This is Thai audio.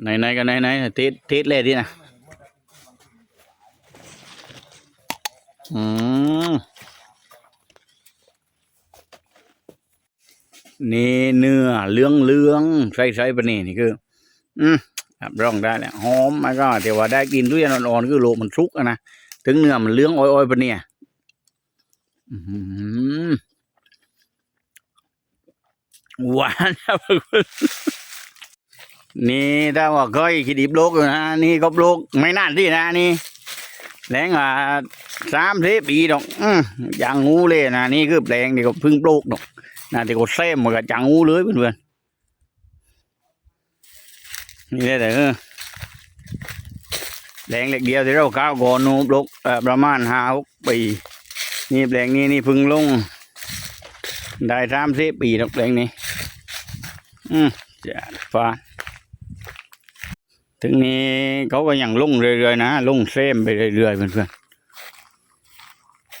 ไหนกันไหนทิศเลยที่นะอืมนี่เนื้อเลื้องใส่ปะนี่คือรับรองได้แล้วหอมมันก็แต่ว่าได้กินทุเรียนอ่อนๆคือโลมันสุกนะถึงเนื้อมันเลื้องอ้อยๆปะเนี่ยหวานนี่ถ้าว่าเคยคิดดิบโลกอยู่นะนี่ก็โลกไม่นานที่นะนี่แรง30 ปีดอกอย่างงูเลยนะนี่คือแปลงนี่ก็พึ่งโลกดอกนะแต่ก็เซมมันก็จังงูเลยเพื่อนๆนี่ได้แต่แปลงเล็กเดียวที่เราก้าวก่อนนู้นโลกประมาณ5-6 ปีนี่แปลงนี้นี่พึ่งลงได้30 ปีดอกแปลงนี้จะฟ้าถึงนี้เขาก็ยังลงเรื่อยๆนะลงเซมไปเรื่อยๆเพื่อนๆ